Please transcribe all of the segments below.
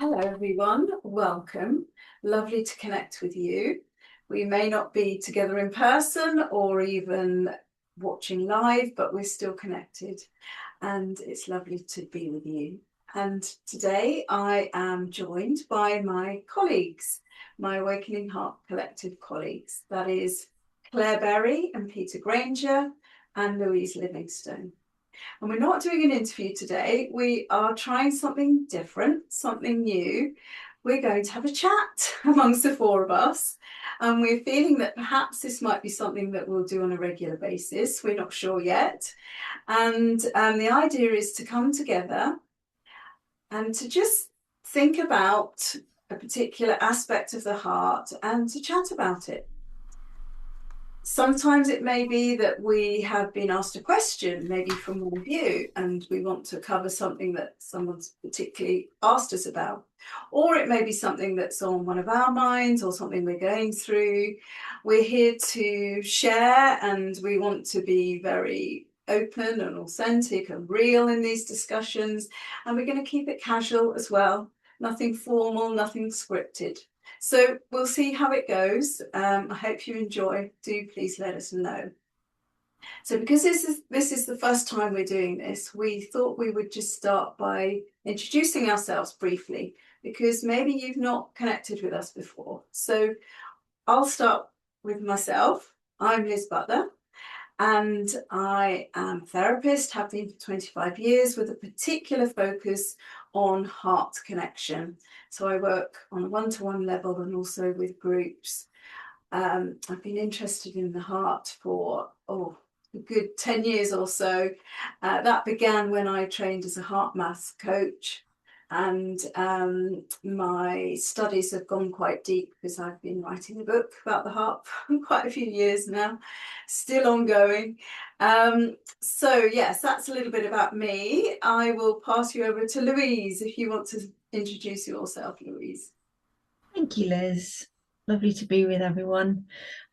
Hello, everyone. Welcome. Lovely to connect with you. We may not be together in person or even watching live, but we're still connected, and it's lovely to be with you. And today I am joined by my colleagues, my Awakening Heart Collective colleagues. That is Claire Berry and Peter Granger and Louise Livingstone. And we're not doing an interview today. We are trying something different, something new. We're going to have a chat amongst the four of us. And we're feeling that perhaps this might be something that we'll do on a regular basis. We're not sure yet. And the idea is to come together and to just think about a particular aspect of the heart and to chat about it. Sometimes it may be that we have been asked a question, maybe from one of you, and we want to cover something that someone's particularly asked us about. Or it may be something that's on one of our minds or something we're going through. We're here to share, and we want to be very open and authentic and real in these discussions. And we're going to keep it casual as well. Nothing formal, nothing scripted. So we'll see how it goes. I hope you enjoy. Do please let us know. So because this is the first time we're doing this, we thought we would just start by introducing ourselves briefly, because maybe you've not connected with us before. So I'll start with myself. I'm Liz Butler, and I am a therapist, have been for 25 years, with a particular focus on heart connection. So I work on a one-to-one level and also with groups. I've been interested in the heart for a good 10 years or so. That began when I trained as a heart math coach. And my studies have gone quite deep because I've been writing a book about the heart for quite a few years now, still ongoing. So yes, that's a little bit about me. I will pass you over to Louise if you want to introduce yourself, Louise. Thank you, Liz. Lovely to be with everyone.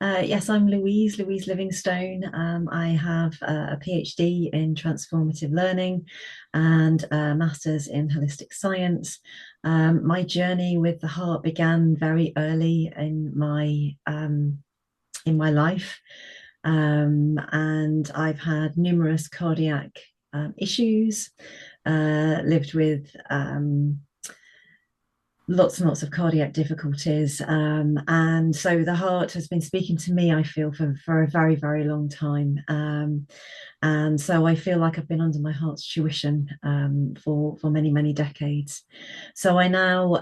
Yes, I'm Louise Livingstone. I have a PhD in transformative learning and a master's in holistic science. My journey with the heart began very early in my life, and I've had numerous cardiac issues. Lived with lots and lots of cardiac difficulties. And so the heart has been speaking to me, I feel, for a very, very long time. And so I feel like I've been under my heart's tuition for many, many decades. So I now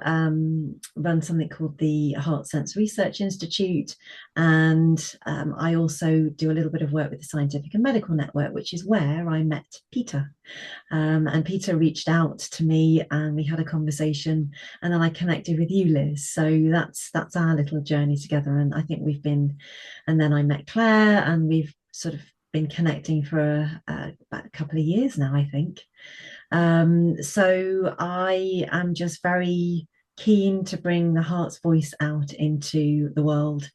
run something called the Heart Sense Research Institute. And I also do a little bit of work with the Scientific and Medical Network, which is where I met Peter. And Peter reached out to me and we had a conversation, and then I connected with you, Liz. So that's our little journey together. And I think and then I met Claire, and we've sort of been connecting for about a couple of years now, I think. So I am just very keen to bring the heart's voice out into the world.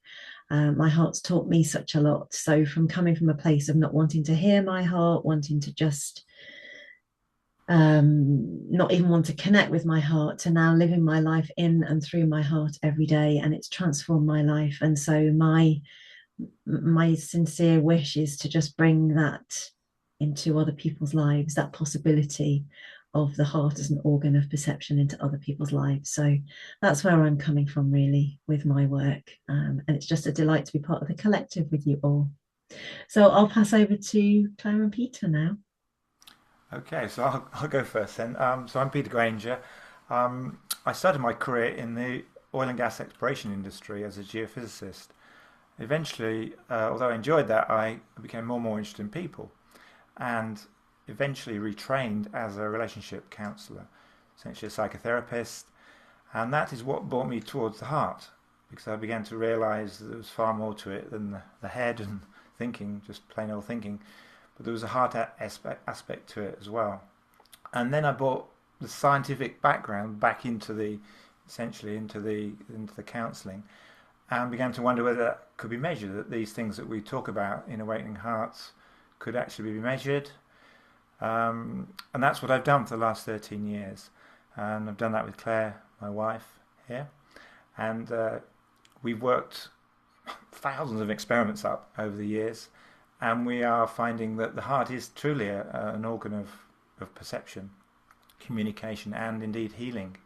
My heart's taught me such a lot. So from coming from a place of not wanting to hear my heart, wanting to just not even want to connect with my heart, to now living my life in and through my heart every day, and it's transformed my life. And so my sincere wish is to just bring that into other people's lives, that possibility of the heart as an organ of perception into other people's lives. So that's where I'm coming from, really, with my work. And it's just a delight to be part of the collective with you all. So I'll pass over to Claire and Peter now. Okay, so I'll go first then. So I'm Peter Granger. I started my career in the oil and gas exploration industry as a geophysicist. Eventually, although I enjoyed that, I became more and more interested in people, and eventually retrained as a relationship counsellor, essentially a psychotherapist. And that is what brought me towards the heart, because I began to realise that there was far more to it than the head and thinking, just plain old thinking. But there was a heart aspect to it as well. And then I brought the scientific background back into the counselling, and began to wonder whether that could be measured, that these things that we talk about in Awakening Hearts could actually be measured. And that's what I've done for the last 13 years. And I've done that with Claire my wife here, and we've worked thousands of experiments up over the years, and we are finding that the heart is truly an organ of perception, communication, and indeed healing.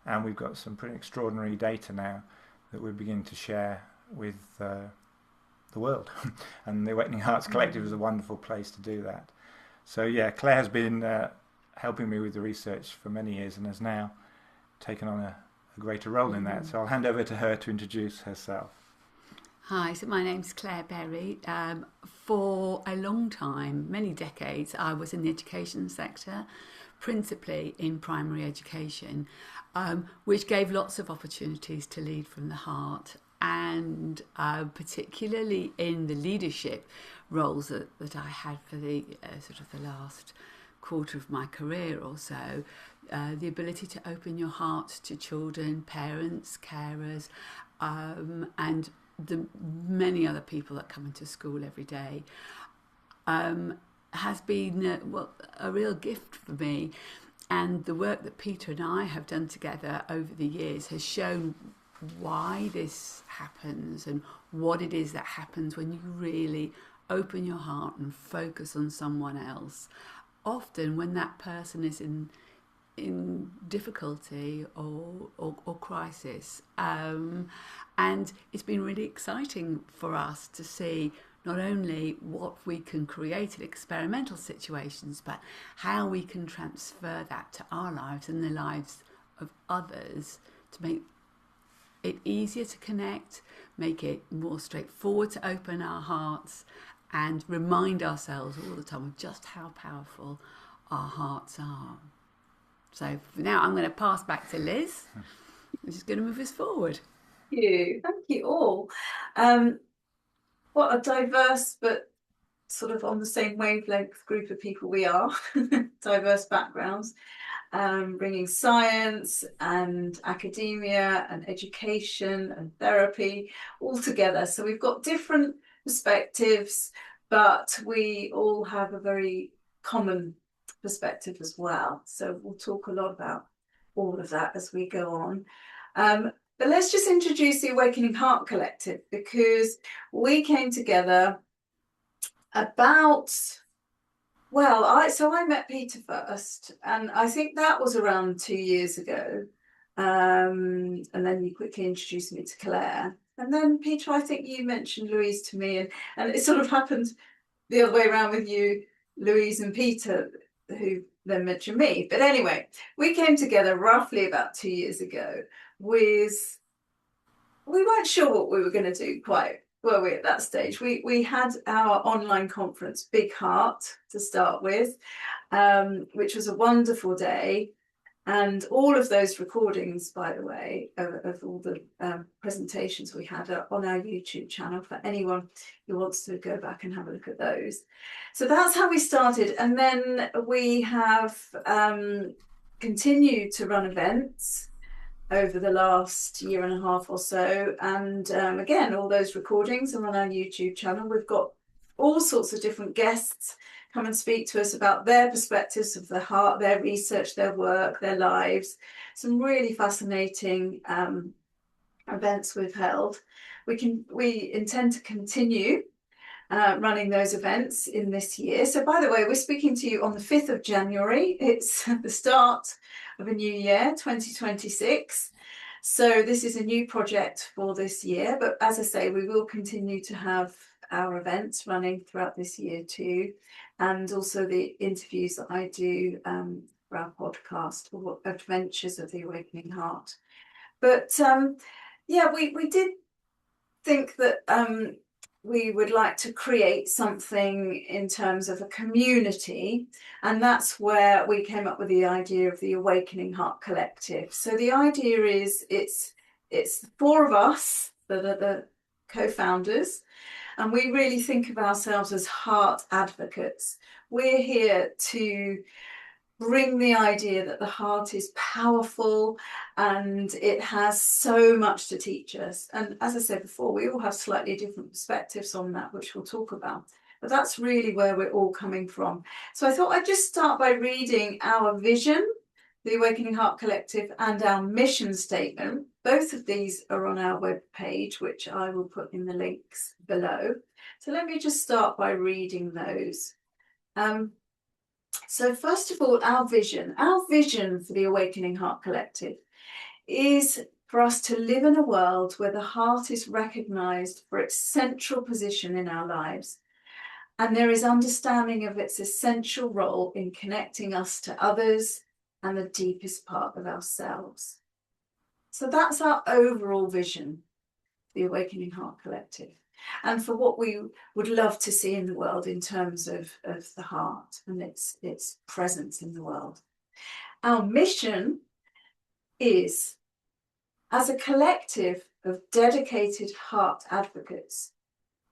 And we've got some pretty extraordinary data now that we're beginning to share with the world. And the Awakening Hearts Collective is a wonderful place to do that. So yeah, Claire has been helping me with the research for many years and has now taken on a greater role in that. So I'll hand over to her to introduce herself. Hi, so my name's Claire Berry. For a long time, many decades, I was in the education sector, principally in primary education, which gave lots of opportunities to lead from the heart, and particularly in the leadership roles that I had for the sort of the last quarter of my career or so, the ability to open your heart to children, parents, carers, and the many other people that come into school every day, has been a real gift for me. And the work that Peter and I have done together over the years has shown why this happens and what it is that happens when you really open your heart and focus on someone else. Often when that person is in difficulty or crisis. And it's been really exciting for us to see not only what we can create in experimental situations, but how we can transfer that to our lives and the lives of others to make it easier to connect, make it more straightforward to open our hearts, and remind ourselves all the time of just how powerful our hearts are. So for now, I'm going to pass back to Liz, which is going to move us forward. Thank you all. What a diverse but sort of on the same wavelength group of people we are, diverse backgrounds, bringing science and academia and education and therapy all together. So we've got different perspectives, but we all have a very common perspective as well. So we'll talk a lot about all of that as we go on. But let's just introduce the Awakening Heart Collective, because we came together about, I met Peter first, and I think that was around 2 years ago. And then you quickly introduced me to Claire. And then Peter, I think you mentioned Louise to me, and it sort of happened the other way around with you, Louise and Peter, who then mentioned me. But anyway, we came together roughly about 2 years ago we weren't sure what we were going to do quite, were we, at that stage? We had our online conference, Big Heart, to start with, which was a wonderful day. And all of those recordings, by the way, of all the presentations we had are on our YouTube channel for anyone who wants to go back and have a look at those. So that's how we started. And then we have continued to run events over the last year and a half or so. And again, all those recordings are on our YouTube channel. We've got all sorts of different guests come and speak to us about their perspectives of the heart, their research, their work, their lives. Some really fascinating events we've held. We intend to continue running those events in this year. So by the way, we're speaking to you on the 5th of January. It's the start of a new year, 2026. So this is a new project for this year. But as I say, we will continue to have our events running throughout this year too. And also the interviews that I do for our podcast, for Adventures of the Awakening Heart. But we did think that we would like to create something in terms of a community, and that's where we came up with the idea of the Awakening Heart Collective. So the idea is it's 4 of us that are the co-founders, and we really think of ourselves as heart advocates. We're here to bring the idea that the heart is powerful and it has so much to teach us. And as I said before, we all have slightly different perspectives on that, which we'll talk about. But that's really where we're all coming from. So I thought I'd just start by reading our vision the Awakening Heart Collective, and our mission statement. Both of these are on our webpage, which I will put in the links below. So let me just start by reading those. So first of all, our vision for the Awakening Heart Collective is for us to live in a world where the heart is recognised for its central position in our lives, and there is understanding of its essential role in connecting us to others and the deepest part of ourselves. So that's our overall vision, the Awakening Heart Collective, and for what we would love to see in the world in terms of the heart and its presence in the world. Our mission is, as a collective of dedicated heart advocates,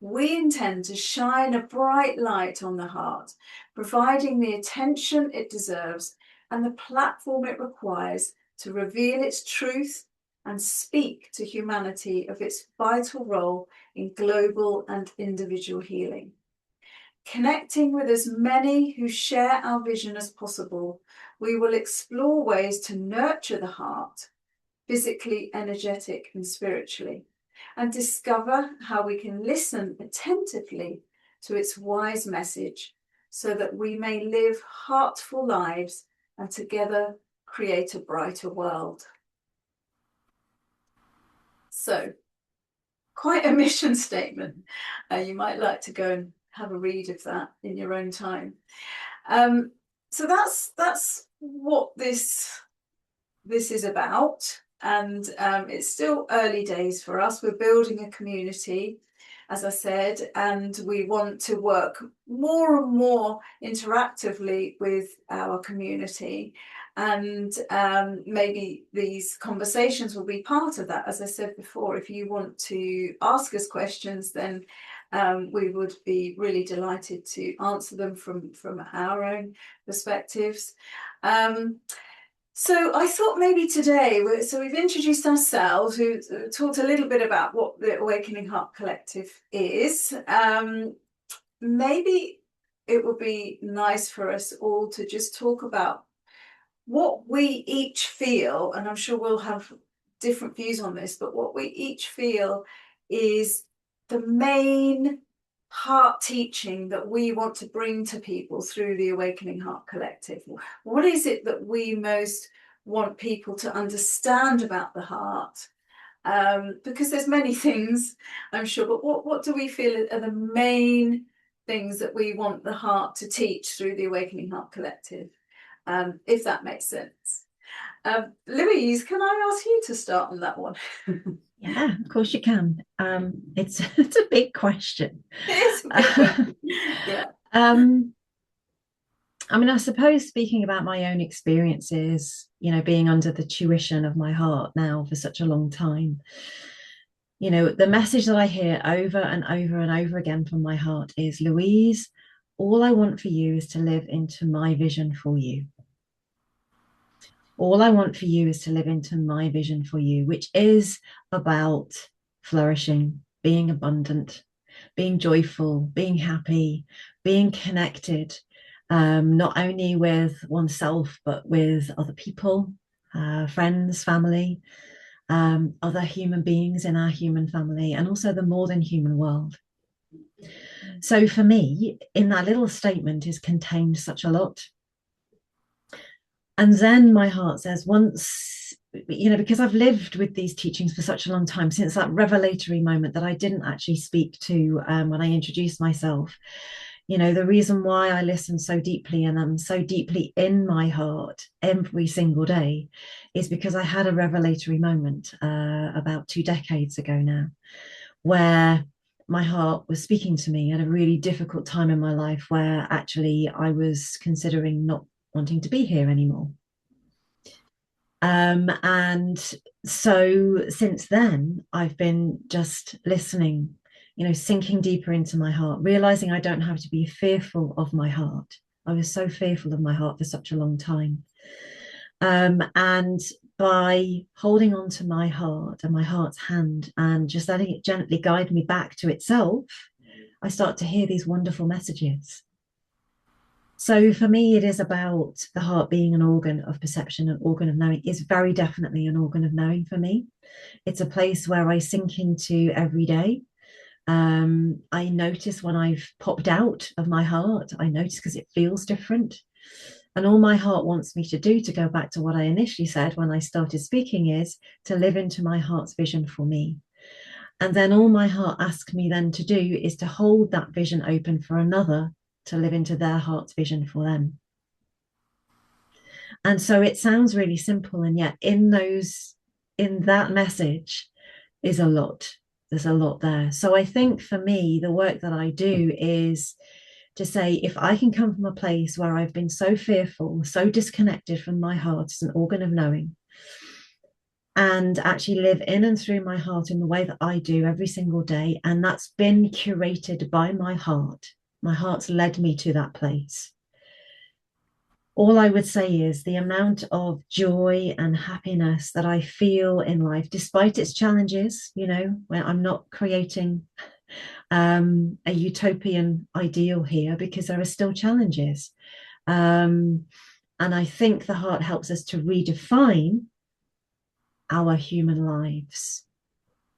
we intend to shine a bright light on the heart, providing the attention it deserves and the platform it requires to reveal its truth and speak to humanity of its vital role in global and individual healing. Connecting with as many who share our vision as possible, we will explore ways to nurture the heart, physically, energetic, and spiritually, and discover how we can listen attentively to its wise message so that we may live heartful lives and together create a brighter world. So, quite a mission statement. You might like to go and have a read of that in your own time. So that's what this is about. And it's still early days for us. We're building a community, as I said, and we want to work more and more interactively with our community. And maybe these conversations will be part of that. As I said before, if you want to ask us questions, then we would be really delighted to answer them from our own perspectives. So I thought maybe today, we've introduced ourselves, we talked a little bit about what the Awakening Heart Collective is. Maybe it would be nice for us all to just talk about what we each feel, and I'm sure we'll have different views on this, but what we each feel is the main heart teaching that we want to bring to people through the Awakening Heart Collective. What is it that we most want people to understand about the heart? Because there's many things, I'm sure, but what do we feel are the main things that we want the heart to teach through the Awakening Heart Collective, if that makes sense? Louise, can I ask you to start on that one? Yeah, of course you can. It's a big question. It's a big question. Yeah. I mean, I suppose speaking about my own experiences, being under the tuition of my heart now for such a long time, the message that I hear over and over and over again from my heart is, Louise, all I want for you is to live into my vision for you. All I want for you is to live into my vision for you, which is about flourishing, being abundant, being joyful, being happy, being connected, not only with oneself, but with other people, friends, family, other human beings in our human family, and also the more than human world. So for me, in that little statement is contained such a lot. And then my heart says, once, because I've lived with these teachings for such a long time, since that revelatory moment that I didn't actually speak to when I introduced myself, the reason why I listen so deeply and I'm so deeply in my heart every single day is because I had a revelatory moment about 2 decades ago now, where my heart was speaking to me at a really difficult time in my life, where actually I was considering not wanting to be here anymore. And so since then, I've been just listening, sinking deeper into my heart, realizing I don't have to be fearful of my heart. I was so fearful of my heart for such a long time. And by holding on to my heart and my heart's hand and just letting it gently guide me back to itself, I start to hear these wonderful messages. So for me, it is about the heart being an organ of perception, an organ of knowing. Is very definitely an organ of knowing for me. It's a place where I sink into every day. I notice when I've popped out of my heart, I notice because it feels different. And all my heart wants me to do, to go back to what I initially said when I started speaking, is to live into my heart's vision for me. And then all my heart asks me then to do is to hold that vision open for another to live into their heart's vision for them. And so it sounds really simple, and yet in that message is a lot. There's a lot there. So I think for me, the work that I do is to say, if I can come from a place where I've been so fearful, so disconnected from my heart as an organ of knowing, and actually live in and through my heart in the way that I do every single day, and that's been curated by my heart. My heart's led me to that place. All I would say is the amount of joy and happiness that I feel in life, despite its challenges, when I'm not creating a utopian ideal here, because there are still challenges. And I think the heart helps us to redefine our human lives,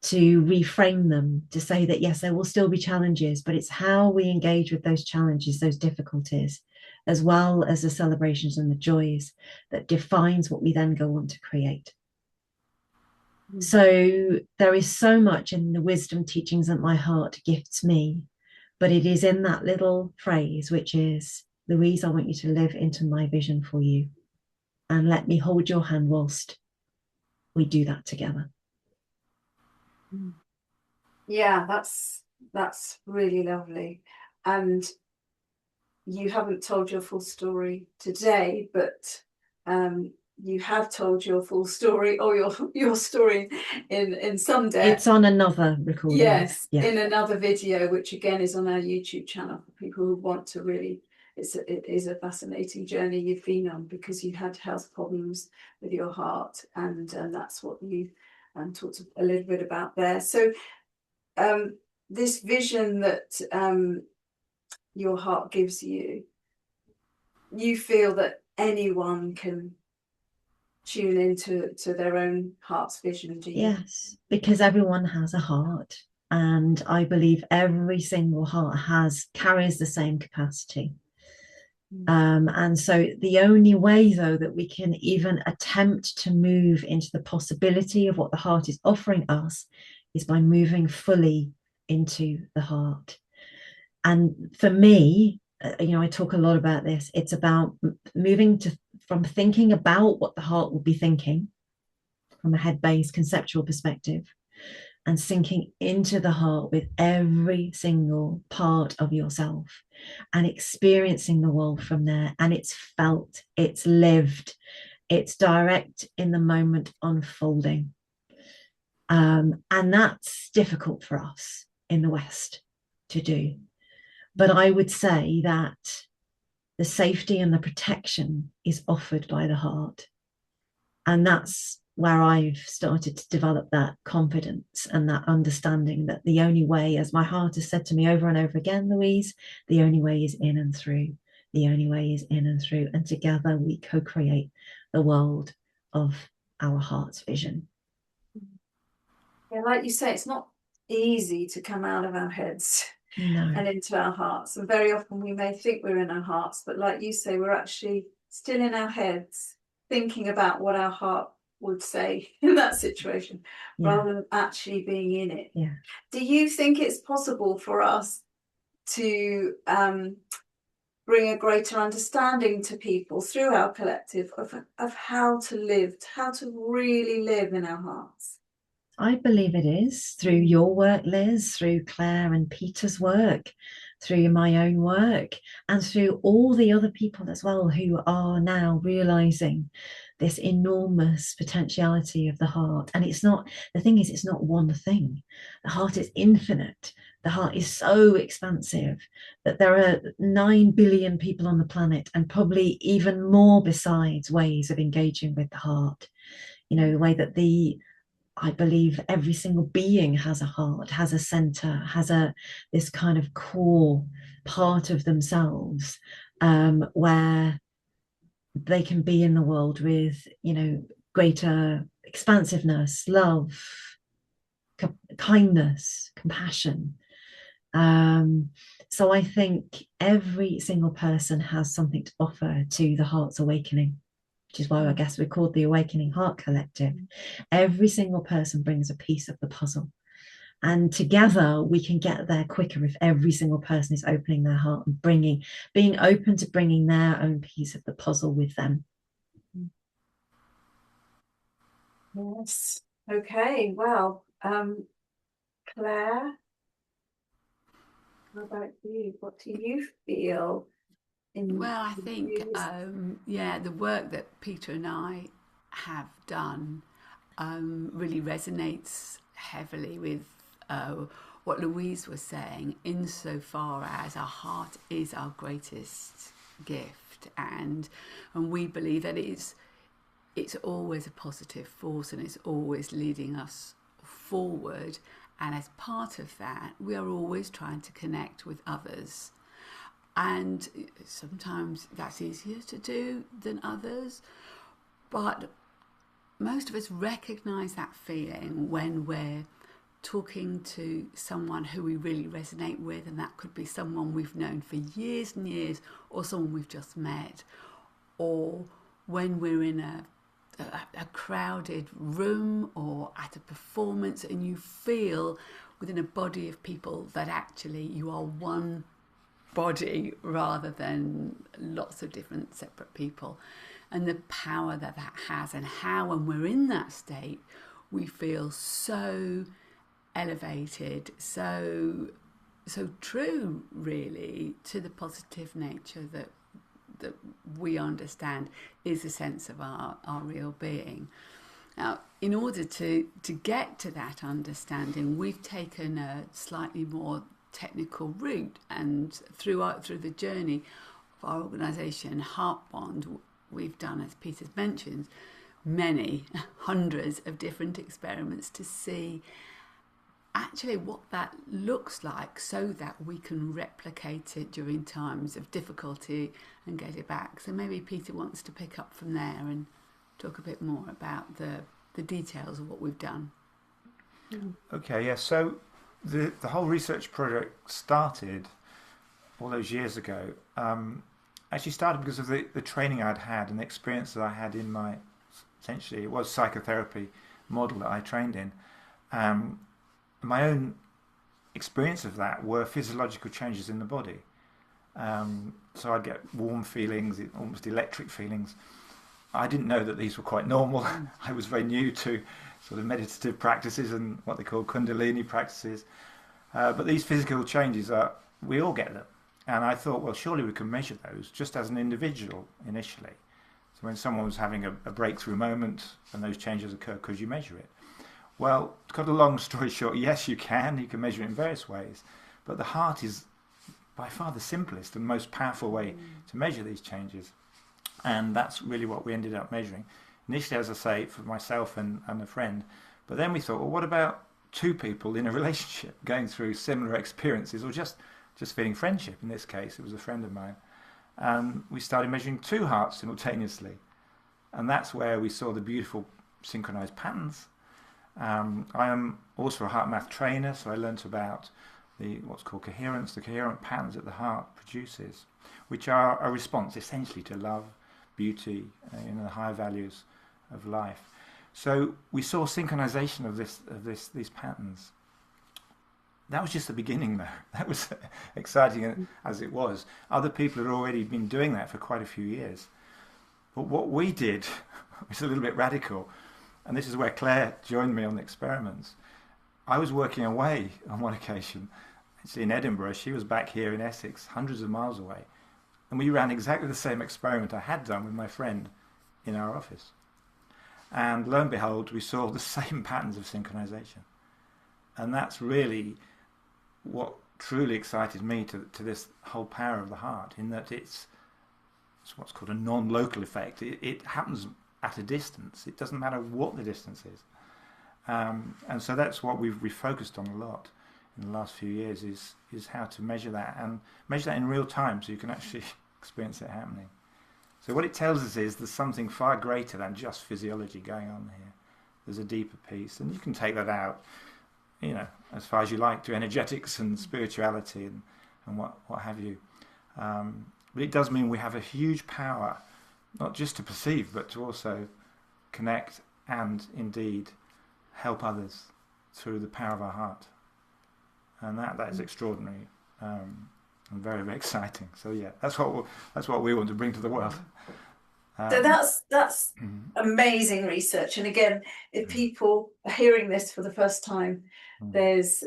to reframe them, to say that, yes, there will still be challenges, but it's how we engage with those challenges, those difficulties, as well as the celebrations and the joys, that defines what we then go on to create. So there is so much in the wisdom teachings that my heart gifts me, but it is in that little phrase, which is, Louise, I want you to live into my vision for you, and let me hold your hand whilst we do that together. Yeah, that's really lovely. And you haven't told your full story today, but you have told your full story, or your story in some depth. It's on another recording. Yes, yeah. In another video, which again is on our YouTube channel for people who want to really. It is a fascinating journey you've been on, because you had health problems with your heart, and that's what you talked a little bit about there. So this vision that your heart gives you, you feel that anyone can tune into their own heart's vision, do you? Yes, because everyone has a heart, and I believe every single heart carries the same capacity. And so the only way, though, that we can even attempt to move into the possibility of what the heart is offering us is by moving fully into the heart. And for me, I talk a lot about this. It's about moving from thinking about what the heart will be thinking from a head-based conceptual perspective, and sinking into the heart with every single part of yourself, and experiencing the world from there. And it's felt, it's lived, it's direct in the moment unfolding. And that's difficult for us in the West to do. But I would say that the safety and the protection is offered by the heart. And that's where I've started to develop that confidence and that understanding that the only way, as my heart has said to me over and over again, Louise, the only way is in and through. The only way is in and through. And together we co-create the world of our heart's vision. Yeah, like you say, it's not easy to come out of our heads. No. And into our hearts. And very often we may think we're in our hearts, but like you say, we're actually still in our heads, thinking about what our heart would say in that situation, rather than actually being in it. Yeah. Do you think it's possible for us to bring a greater understanding to people through our collective of how to live, how to really live in our hearts? I believe it is, through your work, Liz, through Claire and Peter's work, through my own work, and through all the other people as well who are now realizing this enormous potentiality of the heart. And it's not one thing. The heart is infinite. The heart is so expansive that there are 9 billion people on the planet, and probably even more besides, ways of engaging with the heart. The way that the I believe every single being has a heart, has a center, has this kind of core part of themselves, where they can be in the world with, greater expansiveness, love, kindness, compassion. So I think every single person has something to offer to the Heart's Awakening, which is why I guess we're called the Awakening Heart Collective. Every single person brings a piece of the puzzle. And together we can get there quicker if every single person is opening their heart and being open to bringing their own piece of the puzzle with them. Yes. Okay. Well, Claire, how about you? What do you feel? Well, I think, the work that Peter and I have done really resonates heavily with what Louise was saying, insofar as our heart is our greatest gift, and we believe that it's always a positive force and it's always leading us forward. And as part of that, we are always trying to connect with others. And sometimes that's easier to do than others. But most of us recognize that feeling when we're talking to someone who we really resonate with, and that could be someone we've known for years and years, or someone we've just met, or when we're in a crowded room or at a performance and you feel within a body of people that actually you are one body rather than lots of different separate people, and the power that has, and how when we're in that state we feel so elevated, so true really to the positive nature that we understand is a sense of our real being. Now, in order to get to that understanding, we've taken a slightly more technical route, and through the journey of our organisation HeartBond, we've done, as Peter's mentioned, many hundreds of different experiments to see actually what that looks like, so that we can replicate it during times of difficulty and get it back. So maybe Peter wants to pick up from there and talk a bit more about the details of what we've done. Okay, yeah. So the whole research project started all those years ago. Actually started because of the training I'd had and the experience that I had in my, essentially it was psychotherapy model that I trained in. My own experience of that were physiological changes in the body. So I'd get warm feelings, almost electric feelings. I didn't know that these were quite normal. I was very new to sort of meditative practices and what they call Kundalini practices. But these physical changes, we all get them. And I thought, well, surely we can measure those just as an individual initially. So when someone was having a breakthrough moment and those changes occur, could you measure it? Well, to cut a long story short, yes, you can. You can measure it in various ways. But the heart is by far the simplest and most powerful way to measure these changes. And that's really what we ended up measuring. Initially, as I say, for myself and a friend. But then we thought, well, what about two people in a relationship going through similar experiences, or just feeling friendship? In this case, it was a friend of mine. And we started measuring two hearts simultaneously. And that's where we saw the beautiful synchronized patterns. I am also a heart math trainer, so I learnt about what's called coherence, the coherent patterns that the heart produces, which are a response essentially to love, beauty, the higher values of life. So we saw synchronization of these patterns. That was just the beginning, though. That was exciting as it was. Other people had already been doing that for quite a few years. But what we did was a little bit radical. And this is where Claire joined me on the experiments. I was working away on one occasion, actually in Edinburgh. She was back here in Essex, hundreds of miles away. And we ran exactly the same experiment I had done with my friend in our office. And lo and behold, we saw the same patterns of synchronization. And that's really what truly excited me to this whole power of the heart, in that it's what's called a non-local effect. It happens at a distance. It doesn't matter what the distance is. And so that's what we've focused on a lot in the last few years is how to measure that, and measure that in real time so you can actually experience it happening. So what it tells us is there's something far greater than just physiology going on here. There's a deeper piece, and you can take that out, as far as you like, to energetics and spirituality and what have you. But it does mean we have a huge power, not just to perceive, but to also connect and indeed help others through the power of our heart. And that is extraordinary and very, very exciting. So yeah, that's what we want to bring to the world. So that's amazing research. And again, if people are hearing this for the first time, there's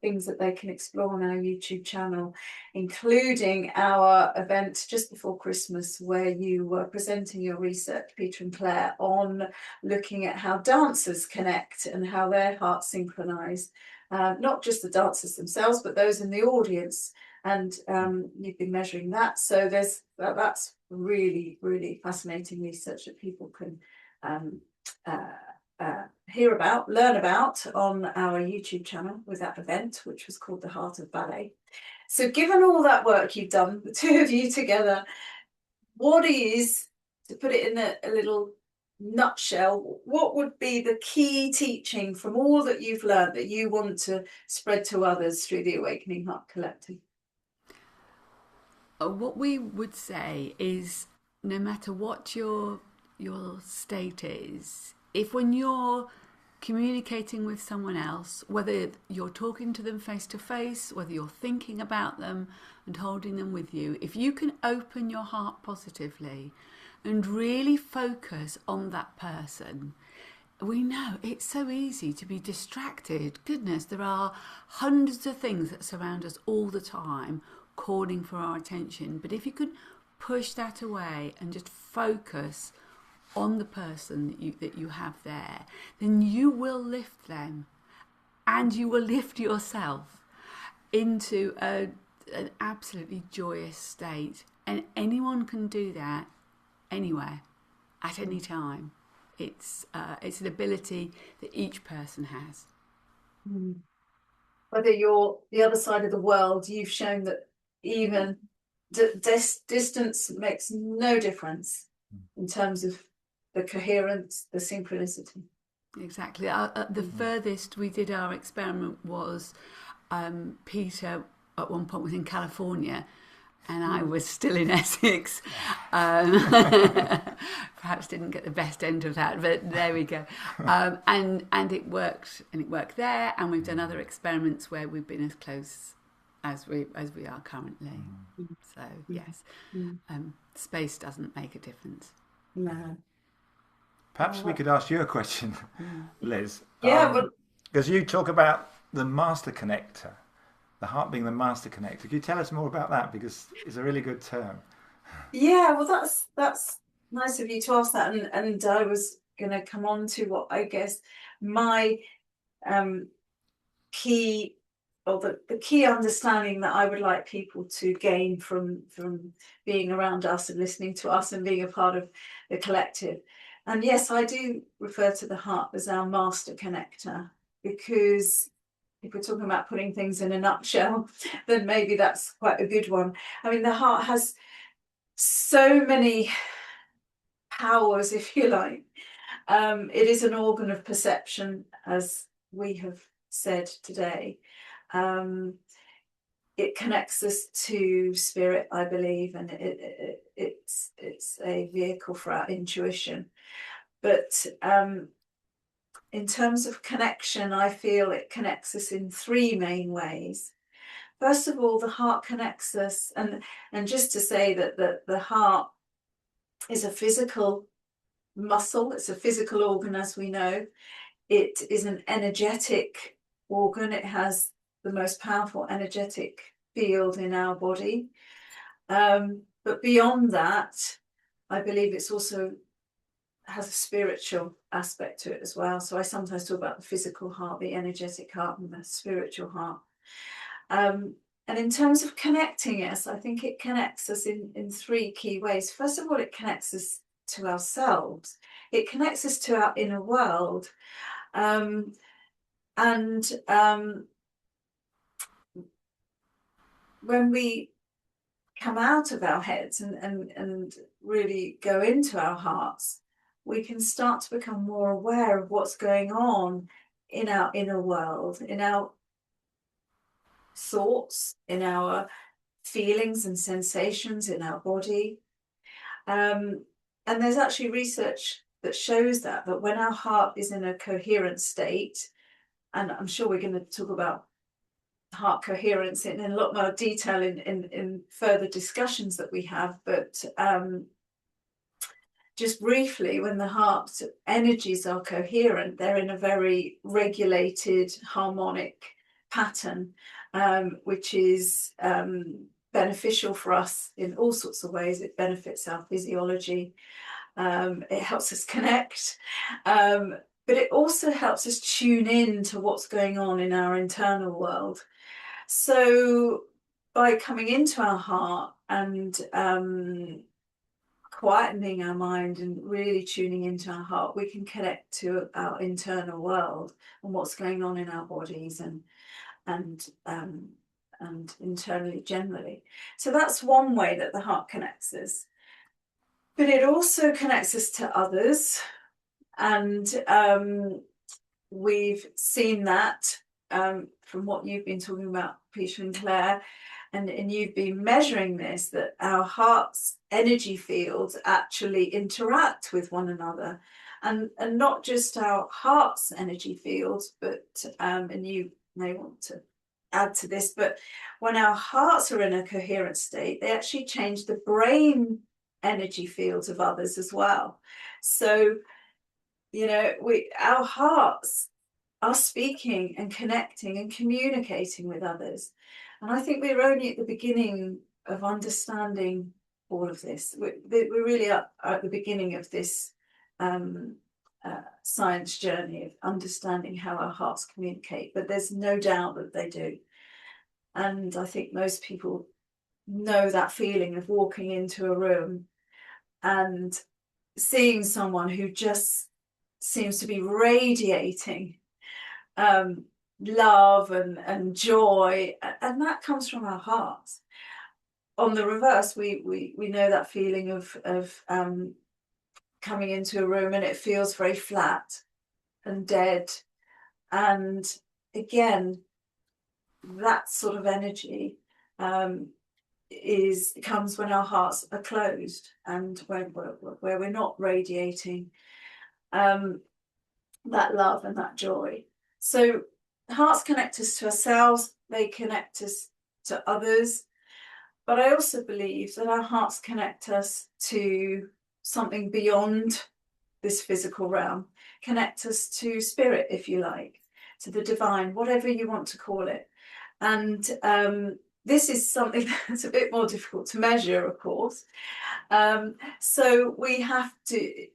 things that they can explore on our YouTube channel, including our event just before Christmas, where you were presenting your research, Peter and Claire, on looking at how dancers connect and how their hearts synchronize, not just the dancers themselves, but those in the audience. And you've been measuring that. So that's really, really fascinating research that people can hear about, learn about on our YouTube channel with that event, which was called The Heart of Ballet. So given all that work you've done, the two of you together, what is, to put it in a little nutshell, what would be the key teaching from all that you've learned that you want to spread to others through the Awakening Heart Collective? What we would say is, no matter what your state is, if when you're communicating with someone else, whether you're talking to them face to face, whether you're thinking about them and holding them with you, if you can open your heart positively and really focus on that person, we know it's so easy to be distracted. Goodness, there are hundreds of things that surround us all the time, calling for our attention. But if you could push that away and just focus on the person that you have there, then you will lift them, and you will lift yourself into an absolutely joyous state. And anyone can do that anywhere, at any time. It's an ability that each person has. Whether you're the other side of the world, you've shown that even distance makes no difference in terms of the coherence, the synchronicity. Exactly. The furthest we did our experiment was Peter at one point was in California, and I was still in Essex. Perhaps didn't get the best end of that, but there we go. And it worked, and it worked there. And we've done other experiments where we've been as close as we are currently. So yes, space doesn't make a difference. No. Perhaps we could ask you a question, Liz. Yeah, because you talk about the master connector, the heart being the master connector. Could you tell us more about that? Because it's a really good term. Yeah, well, that's nice of you to ask that, and I was going to come on to what I guess my key, or the key understanding that I would like people to gain from being around us and listening to us and being a part of the collective. And yes, I do refer to the heart as our master connector, because if we're talking about putting things in a nutshell, then maybe that's quite a good one. I mean, the heart has so many powers, if you like. It is an organ of perception, as we have said today. It connects us to spirit, I believe, and it's a vehicle for our intuition. But in terms of connection, I feel it connects us in three main ways. First of all, the heart connects us, and just to say that the heart is a physical muscle, it's a physical organ, as we know. It is an energetic organ. It has the most powerful energetic field in our body. But beyond that, I believe it's also has a spiritual aspect to it as well. So I sometimes talk about the physical heart, the energetic heart, and the spiritual heart. And in terms of connecting us, I think it connects us in three key ways. First of all, it connects us to ourselves. It connects us to our inner world. And when we come out of our heads and really go into our hearts, we can start to become more aware of what's going on in our inner world, in our thoughts, in our feelings and sensations in our body. And there's actually research that shows that when our heart is in a coherent state, and I'm sure we're going to talk about heart coherence in a lot more detail in further discussions that we have, but just briefly, when the heart energies are coherent, they're in a very regulated, harmonic pattern, which is beneficial for us in all sorts of ways. It benefits our physiology, it helps us connect, but it also helps us tune in to what's going on in our internal world. So by coming into our heart and quietening our mind and really tuning into our heart, we can connect to our internal world and what's going on in our bodies and internally generally. So that's one way that the heart connects us. But it also connects us to others, and we've seen that from what you've been talking about, Peter and Claire, and you've been measuring this, that our heart's energy fields actually interact with one another, and not just our heart's energy fields, but and you may want to add to this, but when our hearts are in a coherent state, they actually change the brain energy fields of others as well. So, you know, our hearts are speaking and connecting and communicating with others. And I think we're only at the beginning of understanding all of this. We're really at the beginning of this science journey of understanding how our hearts communicate, but there's no doubt that they do. And I think most people know that feeling of walking into a room and seeing someone who just seems to be radiating love and joy, and that comes from our hearts. On the reverse, we know that feeling of coming into a room and it feels very flat and dead, and again, that sort of energy comes when our hearts are closed and where we're not radiating that love and that joy. So hearts connect us to ourselves, they connect us to others, but I also believe that our hearts connect us to something beyond this physical realm, connect us to spirit, if you like, to the divine, whatever you want to call it. And this is something that's a bit more difficult to measure, of course. So we have to,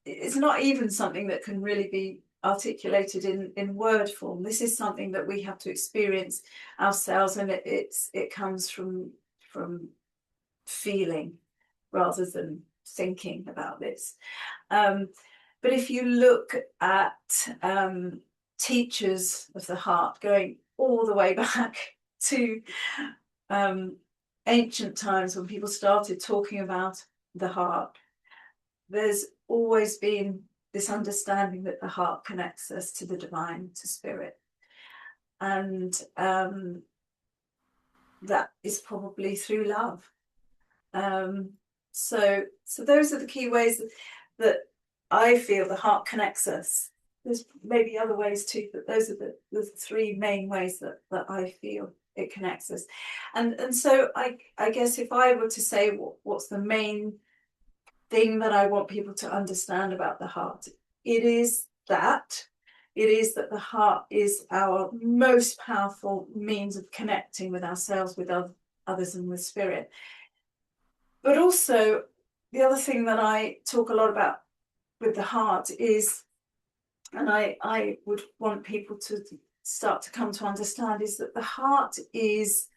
it's not even something that can really be articulated in word form. This is something that we have to experience ourselves, and it comes from feeling rather than thinking about this. But if you look at teachers of the heart going all the way back to ancient times when people started talking about the heart, there's always been this understanding that the heart connects us to the divine, to spirit. And that is probably through love. So those are the key ways that I feel the heart connects us. There's maybe other ways too, but those are the three main ways that I feel it connects us. And so I guess if I were to say what's the main thing that I want people to understand about the heart, it is that the heart is our most powerful means of connecting with ourselves, with others, and with spirit. But also, the other thing that I talk a lot about with the heart is, and I would want people to start to come to understand, is that the heart is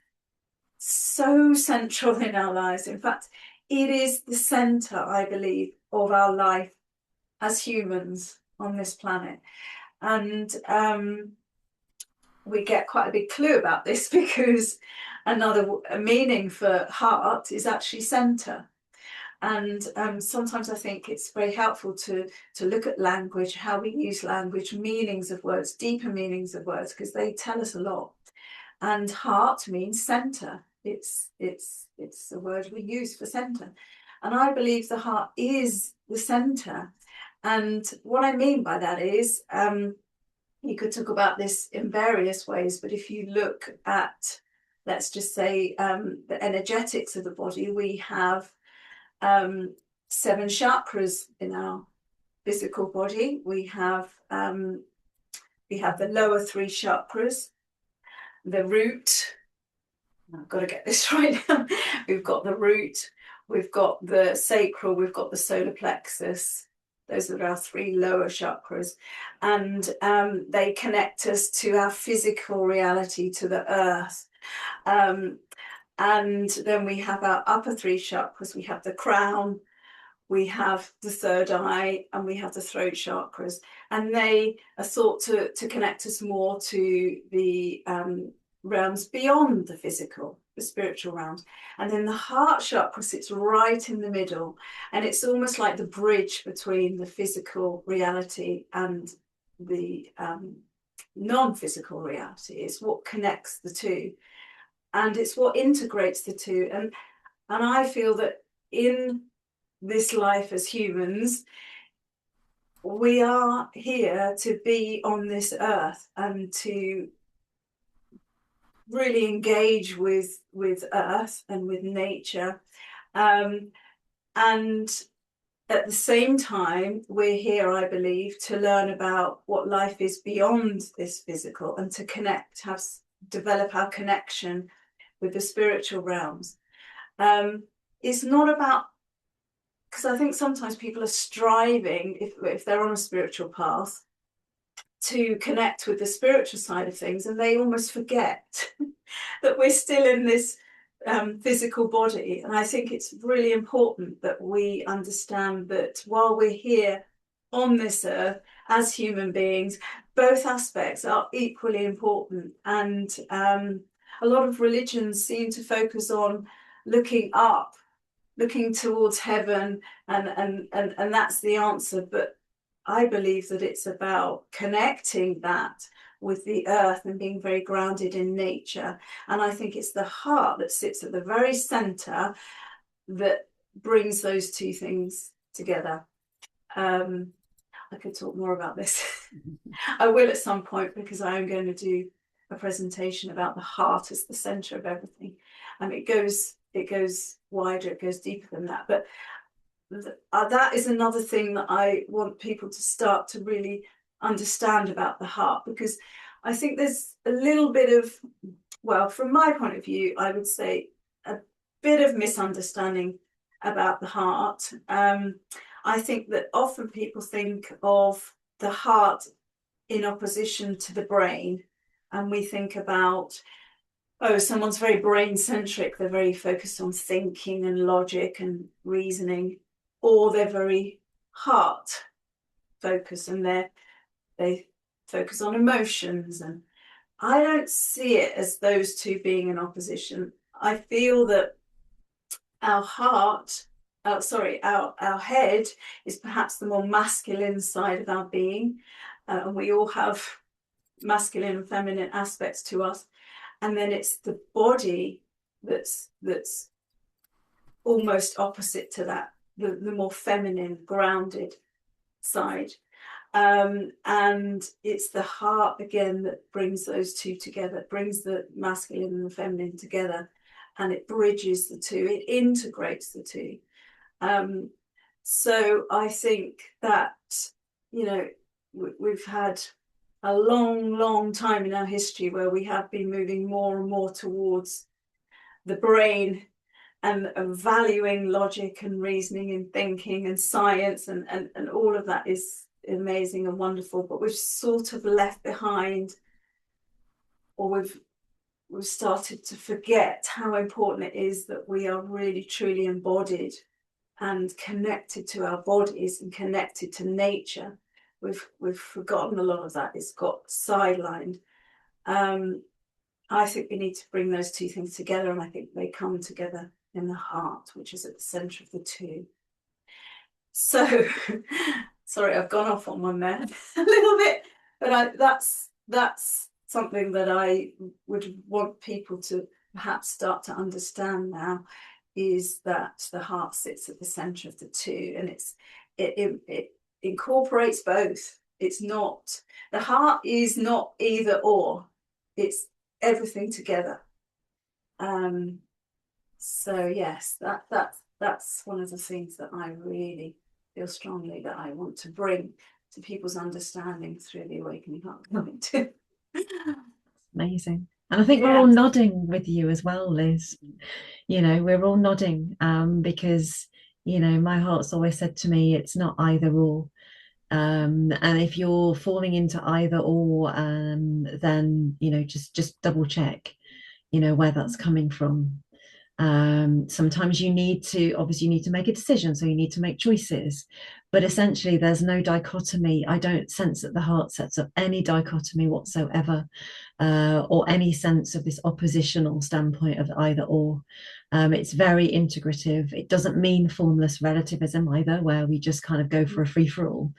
so central in our lives. In fact, it is the center, I believe, of our life as humans on this planet. And we get quite a big clue about this because another meaning for heart is actually center. And sometimes I think it's very helpful to look at language, how we use language, meanings of words, deeper meanings of words, because they tell us a lot. And heart means center. It's the word we use for center. And I believe the heart is the center. And what I mean by that is, you could talk about this in various ways, but if you look at, let's just say, the energetics of the body, we have 7 chakras in our physical body. We have the lower 3 chakras, the root. I've got to get this right now. We've got the root, we've got the sacral, we've got the solar plexus. Those are our 3 lower chakras, and they connect us to our physical reality, to the earth. And then we have our upper 3 chakras. We have the crown, we have the third eye, and we have the throat chakras. And they are thought to connect us more to the realms beyond the physical, the spiritual realms. And then the heart chakra sits right in the middle. And it's almost like the bridge between the physical reality and the non-physical reality. It's what connects the two. And it's what integrates the two. And I feel that in this life as humans, we are here to be on this earth and to really engage with earth and with nature. And at the same time, we're here, I believe, to learn about what life is beyond this physical and to connect, develop our connection with the spiritual realms. It's not about, because I think sometimes people are striving, if they're on a spiritual path, to connect with the spiritual side of things, and they almost forget that we're still in this physical body. And I think it's really important that we understand that while we're here on this earth as human beings, both aspects are equally important. And a lot of religions seem to focus on looking up, looking towards heaven, and that's the answer. But I believe that it's about connecting that with the earth and being very grounded in nature. And I think it's the heart that sits at the very center that brings those two things together. I could talk more about this. I will at some point, because I am going to do a presentation about the heart as the center of everything. And it goes wider, it goes deeper than that. But that is another thing that I want people to start to really understand about the heart, because I think there's a little bit of, well, from my point of view, I would say a bit of misunderstanding about the heart. I think that often people think of the heart in opposition to the brain, and we think about, oh, someone's very brain-centric, they're very focused on thinking and logic and reasoning, or they're very heart-focused and they focus on emotions. And I don't see it as those two being in opposition. I feel that our head is perhaps the more masculine side of our being, and we all have masculine and feminine aspects to us. And then it's the body that's almost opposite to that, the more feminine, grounded side. And it's the heart again that brings those two together, brings the masculine and the feminine together, and it bridges the two, it integrates the two. So I think that, we've had a long time in our history where we have been moving more and more towards the brain and valuing logic and reasoning and thinking and science, and all of that is amazing and wonderful, but we've sort of left behind, or we've started to forget how important it is that we are really truly embodied and connected to our bodies and connected to nature. we've forgotten a lot of that. It's got sidelined. I think we need to bring those two things together, and I think they come together in the heart, which is at the centre of the two. So, sorry, I've gone off on one there a little bit, but that's something that I would want people to perhaps start to understand now, is that the heart sits at the centre of the two, and it incorporates both. It's not, the heart is not either or, it's everything together. So yes, that's one of the things that I really feel strongly that I want to bring to people's understanding through the Awakening Heart Collective. Amazing. And I think we're all nodding with you as well, Liz. You know, we're all nodding because, you know, my heart's always said to me, it's not either or. And if you're falling into either or, then, you know, just double check, you know, where that's coming from. Sometimes you need to make a decision, so you need to make choices, but essentially there's no dichotomy. I don't sense that the heart sets up any dichotomy whatsoever, or any sense of this oppositional standpoint of either or. It's very integrative. It doesn't mean formless relativism either, where we just kind of go for a free-for-all,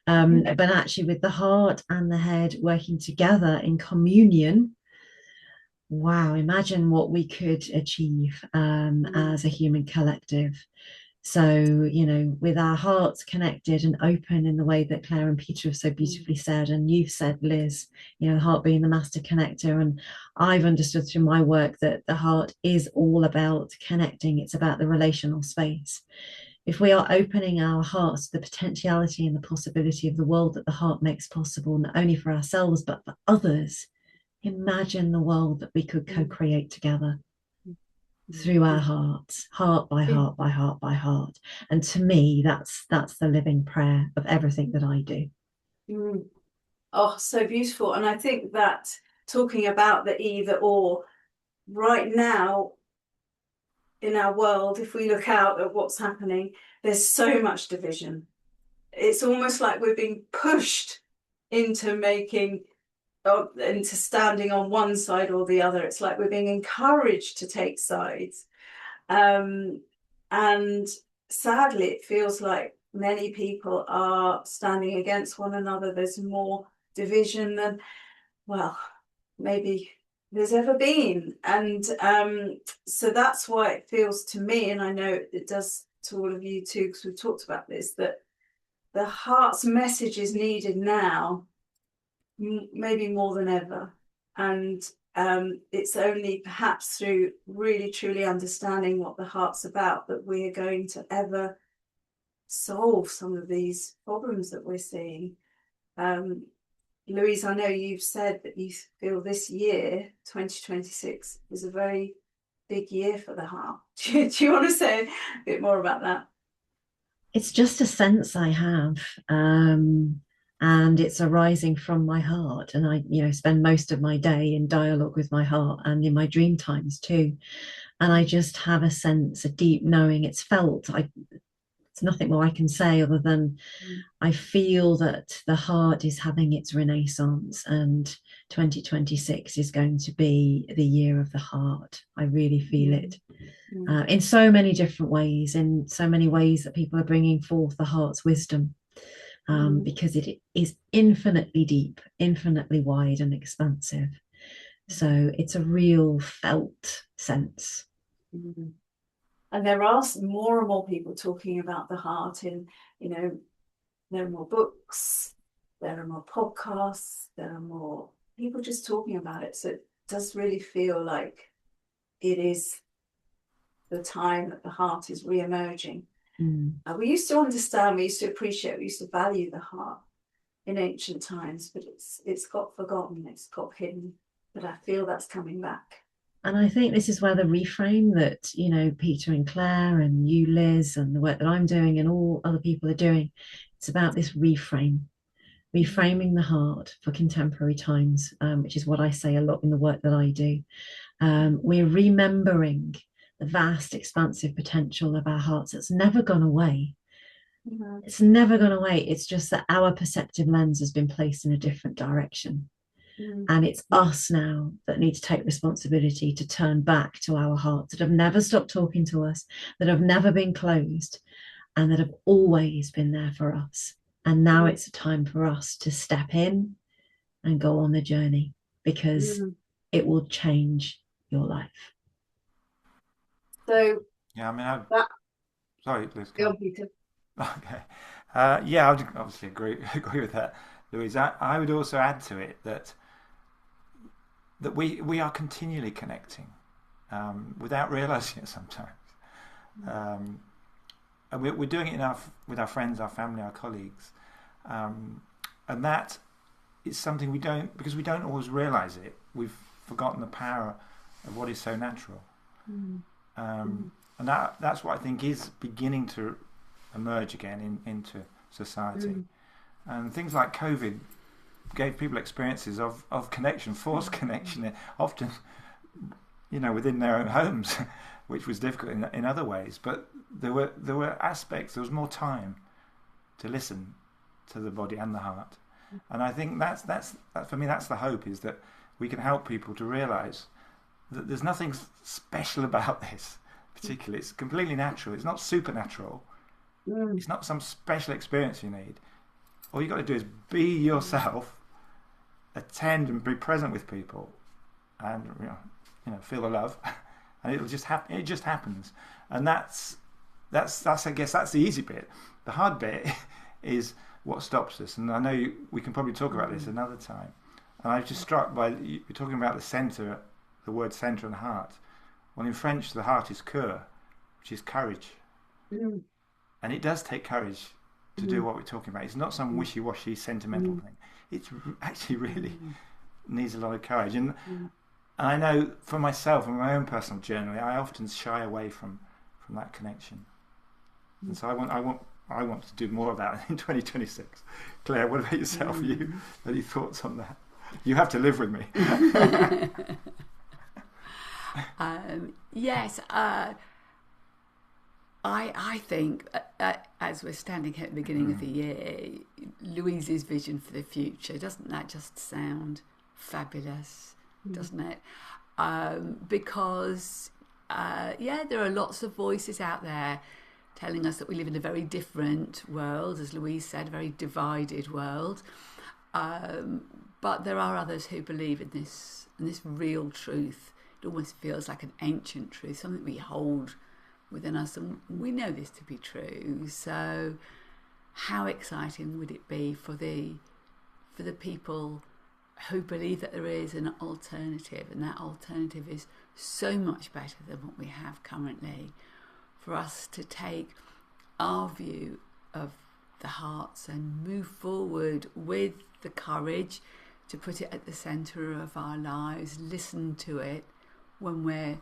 but actually with the heart and the head working together in communion. Wow, imagine what we could achieve as a human collective. So, you know, with our hearts connected and open in the way that Claire and Peter have so beautifully said, and you've said, Liz, you know, the heart being the master connector. And I've understood through my work that the heart is all about connecting. It's about the relational space. If we are opening our hearts to the potentiality and the possibility of the world that the heart makes possible, not only for ourselves, but for others, imagine the world that we could co-create together through our hearts, heart by heart by heart by heart. And to me, that's the living prayer of everything that I do. Oh, so beautiful. And I think that talking about the either or, right now in our world, if we look out at what's happening, there's so much division. It's almost like we're being pushed into standing on one side or the other. It's like we're being encouraged to take sides. And sadly, it feels like many people are standing against one another. There's more division than, well, maybe there's ever been. And so that's why it feels to me, and I know it does to all of you too, because we've talked about this, that the heart's message is needed now, maybe more than ever. And it's only perhaps through really truly understanding what the heart's about that we're going to ever solve some of these problems that we're seeing. Louise, I know you've said that you feel this year, 2026, is a very big year for the heart. Do you want to say a bit more about that? It's just a sense I have. And it's arising from my heart, and I, you know, spend most of my day in dialogue with my heart and in my dream times too, and I just have a sense, a deep knowing. It's felt. It's nothing more I can say other than I feel that the heart is having its renaissance, and 2026 is going to be the year of the heart. I really feel it in so many different ways, in so many ways that people are bringing forth the heart's wisdom. Because it is infinitely deep, infinitely wide and expansive. So it's a real felt sense. And there are more and more people talking about the heart in, you know, there are more books, there are more podcasts, there are more people just talking about it. So it does really feel like it is the time that the heart is re-emerging. We used to understand, we used to appreciate, we used to value the heart in ancient times, but it's got forgotten, it's got hidden. But I feel that's coming back. And I think this is where the reframe that, you know, Peter and Claire and you, Liz, and the work that I'm doing and all other people are doing, it's about this reframing the heart for contemporary times, which is what I say a lot in the work that I do. We're remembering the vast expansive potential of our hearts that's never gone away. Mhm. It's never gone away. It's just that our perceptive lens has been placed in a different direction. Mhm. And it's us now that need to take responsibility to turn back to our hearts that have never stopped talking to us, that have never been closed, and that have always been there for us. And now it's a time for us to step in and go on the journey, because Mhm. it will change your life. So Yeah, I mean, that sorry, Liz, go go on. on, Peter. Okay. Yeah, I would obviously agree with that, Louise. I would also add to it that we are continually connecting without realizing it sometimes. Um, and we're doing it enough with our friends, our family, our colleagues. And that is something because we don't always realize it. We've forgotten the power of what is so natural. Mm. And that's what I think is beginning to emerge again into society. And things like COVID gave people experiences of connection, forced connection, often, within their own homes, which was difficult in other ways. But there were aspects. There was more time to listen to the body and the heart, and I think that's for me. That's the hope, is that we can help people to realise that there's nothing special about this. Particularly, it's completely natural. It's not supernatural. It's not some special experience you need. All you got to do is be yourself, attend and be present with people, and feel the love, and it'll just happen. It just happens, and that's I guess that's the easy bit. The hard bit is what stops us, and I know we can probably talk about this another time. And I was just struck by you're talking about the centre, the word centre and heart. Well, in French, the heart is cœur, which is courage, and it does take courage to do what we're talking about. It's not some wishy-washy sentimental thing. It's actually really needs a lot of courage. And I know for myself, in my own personal journey, I often shy away from that connection. And so I want to do more of that in 2026. Claire, what about yourself? You any thoughts on that? You have to live with me. Yes, I think as we're standing here at the beginning of the year, Louise's vision for the future, doesn't that just sound fabulous? Doesn't it? Because there are lots of voices out there telling us that we live in a very different world, as Louise said, a very divided world. But there are others who believe in this real truth. It almost feels like an ancient truth, something we hold within us, and we know this to be true. So how exciting would it be for the people who believe that there is an alternative, and that alternative is so much better than what we have currently, for us to take our view of the hearts and move forward with the courage to put it at the centre of our lives, listen to it when we're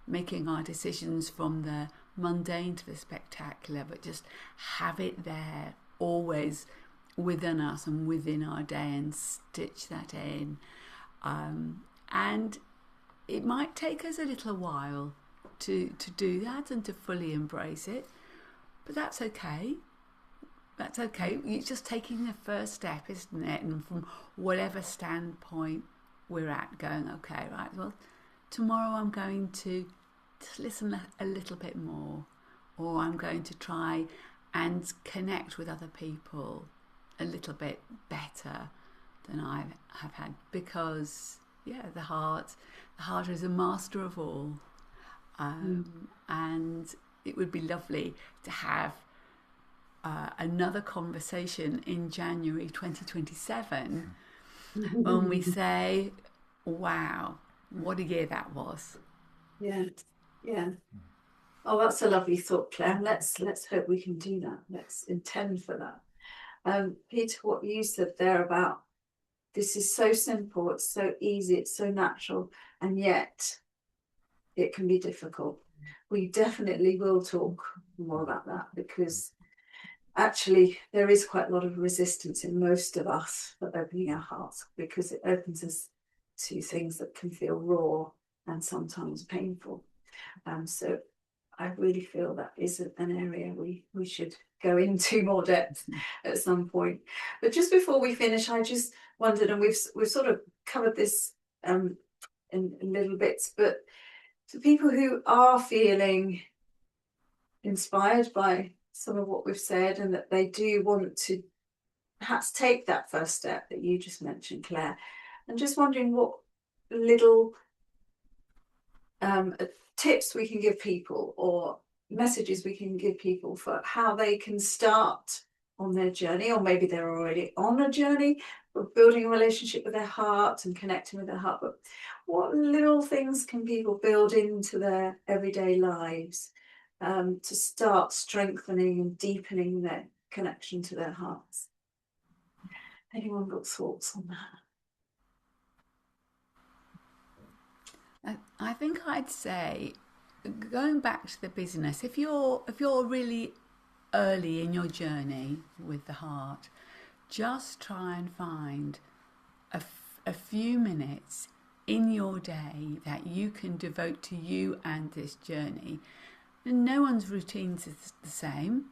making our decisions, from the mundane to the spectacular, but just have it there always within us and within our day, and stitch that in. And it might take us a little while to do that and to fully embrace it, but that's okay. That's okay. It's just taking the first step, isn't it? And from whatever standpoint we're at, going, okay, right, well, tomorrow I'm going to listen a little bit more, or I'm going to try and connect with other people a little bit better than I have had, because the heart is a master of all, and it would be lovely to have another conversation in January 2027 when we say, wow, what a year that was. Yeah. Oh, that's a lovely thought, Claire. Let's hope we can do that. Let's intend for that. Peter, what you said there about this is so simple, it's so easy, it's so natural, and yet it can be difficult. We definitely will talk more about that, because actually there is quite a lot of resistance in most of us for opening our hearts, because it opens us to things that can feel raw and sometimes painful. So I really feel that is an area we should go into more depth at some point. But just before we finish, I just wondered, and we've sort of covered this in little bits, but to people who are feeling inspired by some of what we've said, and that they do want to perhaps take that first step that you just mentioned, Claire, and just wondering what little tips we can give people, or messages we can give people for how they can start on their journey, or maybe they're already on a journey of building a relationship with their heart and connecting with their heart. But what little things can people build into their everyday lives to start strengthening and deepening their connection to their hearts? Anyone got thoughts on that? I think I'd say, going back to the busyness, if you're really early in your journey with the heart, just try and find a few minutes in your day that you can devote to you and this journey. And no one's routines is the same,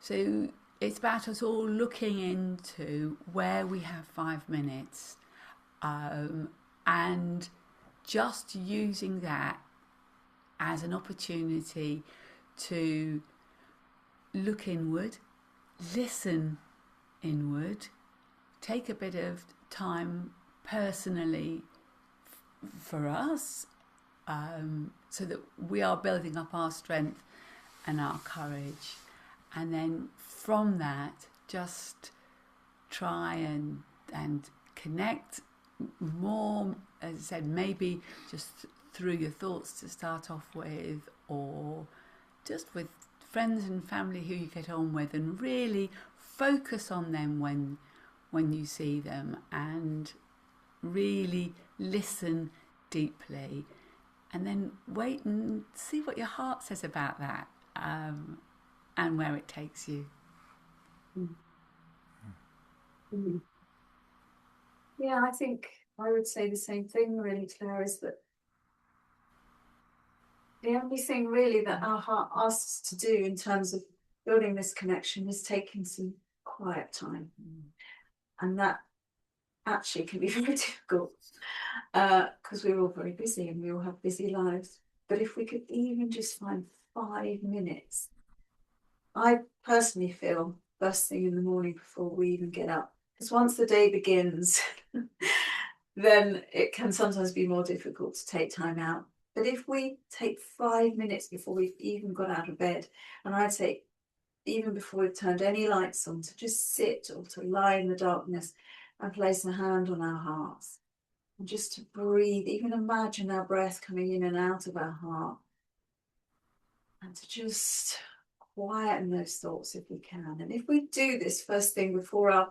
so it's about us all looking into where we have 5 minutes, and just using that as an opportunity to look inward, listen inward, take a bit of time personally for us, so that we are building up our strength and our courage. And then from that, just try and connect more, as I said, maybe just through your thoughts to start off with, or just with friends and family who you get on with, and really focus on them when you see them, and really listen deeply, and then wait and see what your heart says about that, and where it takes you. Yeah, I think I would say the same thing, really, Claire, is that the only thing really that our heart asks us to do in terms of building this connection is taking some quiet time. And that actually can be very difficult, because we're all very busy and we all have busy lives. But if we could even just find 5 minutes, I personally feel first thing in the morning before we even get up, because once the day begins, then it can sometimes be more difficult to take time out. But if we take 5 minutes before we've even got out of bed, and I'd say even before we've turned any lights on, to just sit or to lie in the darkness and place a hand on our hearts, and just to breathe, even imagine our breath coming in and out of our heart, and to just quieten those thoughts if we can. And if we do this first thing before our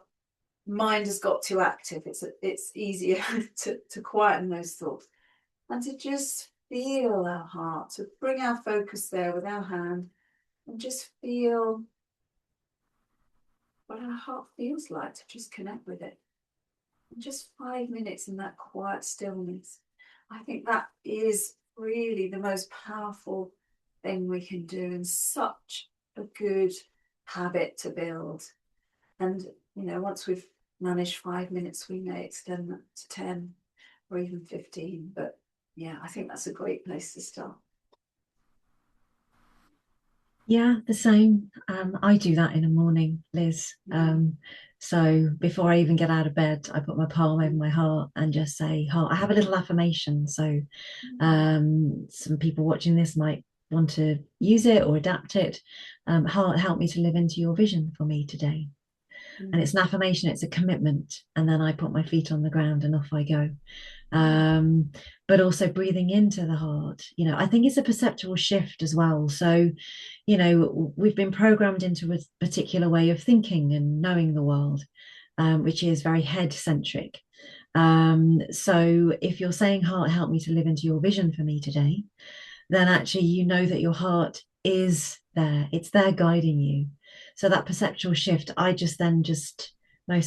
mind has got too active, it's easier to quieten those thoughts, and to just feel our heart, to bring our focus there with our hand, and just feel what our heart feels like, to just connect with it. And just 5 minutes in that quiet stillness, I think that is really the most powerful thing we can do, and such a good habit to build. And once we've managed 5 minutes, we may extend that to 10 or even 15. But yeah, I think that's a great place to start. Yeah, the same. I do that in the morning, Liz. So before I even get out of bed, I put my palm over my heart and just say, heart. I have a little affirmation. So some people watching this might want to use it or adapt it. Heart, help me to live into your vision for me today. And it's an affirmation, it's a commitment. And then I put my feet on the ground and off I go. But also breathing into the heart. I think it's a perceptual shift as well. So, we've been programmed into a particular way of thinking and knowing the world, which is very head centric. So if you're saying, heart, help me to live into your vision for me today, then actually that your heart is there. It's there guiding you. So that perceptual shift, I just most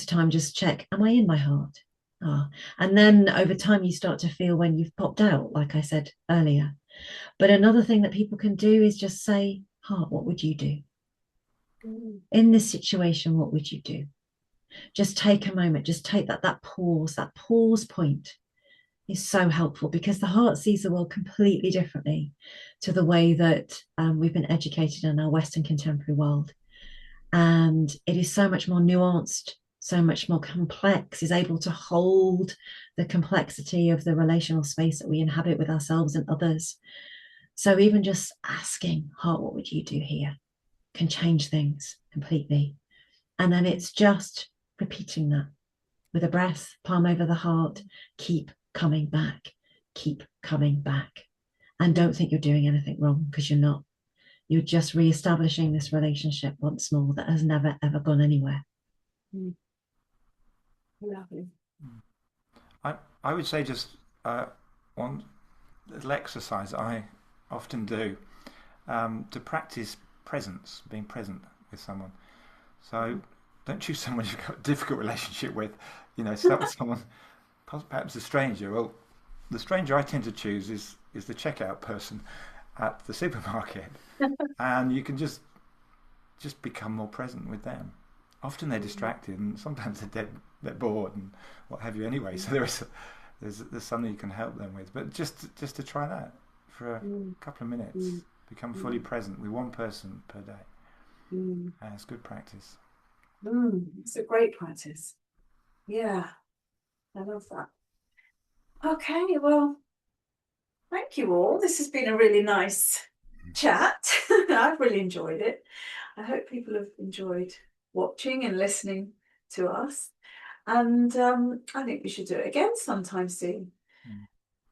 of the time just check, am I in my heart? And then over time you start to feel when you've popped out, like I said earlier. But another thing that people can do is just say, heart, what would you do? In this situation, what would you do? Just take a moment, just take that pause point is so helpful, because the heart sees the world completely differently to the way that we've been educated in our Western contemporary world. And it is so much more nuanced, so much more complex, is able to hold the complexity of the relational space that we inhabit with ourselves and others. So even just asking, heart, what would you do here, can change things completely. And then it's just repeating that with a breath, palm over the heart, keep coming back, keep coming back. And don't think you're doing anything wrong, because you're not. You're just re-establishing this relationship once more that has never, ever gone anywhere. Lovely. I would say just one little exercise I often do to practice presence, being present with someone. So don't choose someone you've got a difficult relationship with. Start with someone, perhaps a stranger. Well, the stranger I tend to choose is the checkout person at the supermarket, and you can just become more present with them. Often they're distracted, and sometimes they're bored and what have you. Anyway, so there's something you can help them with. But just to try that for a couple of minutes, become fully present with one person per day. It's good practice. It's a great practice. Yeah, I love that. Okay, well, thank you all. This has been a really nice chat. I've really enjoyed it. I hope people have enjoyed watching and listening to us. And I think we should do it again sometime soon.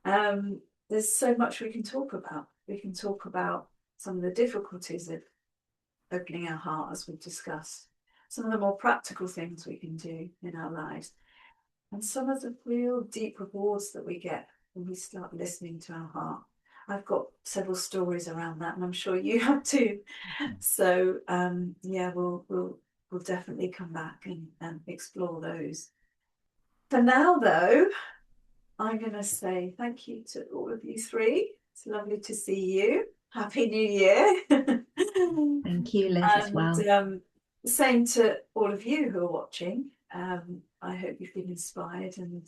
There's so much we can talk about. We can talk about some of the difficulties of opening our heart, as we've discussed, some of the more practical things we can do in our lives, and some of the real deep rewards that we get when we start listening to our heart. I've got several stories around that, and I'm sure you have too. So yeah, we'll definitely come back and explore those. For now, though, I'm going to say thank you to all of you three. It's lovely to see you. Happy New Year. Thank you, Liz, as well. Same to all of you who are watching. I hope you've been inspired and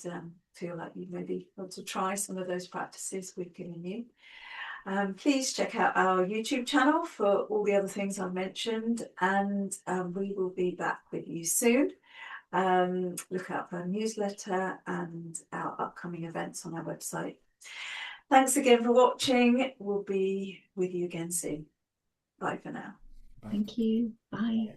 feel like you maybe want to try some of those practices we've given you. Please check out our YouTube channel for all the other things I've mentioned, and we will be back with you soon. Look out for our newsletter and our upcoming events on our website. Thanks again for watching. We'll be with you again soon. Bye for now. Thank you. Bye.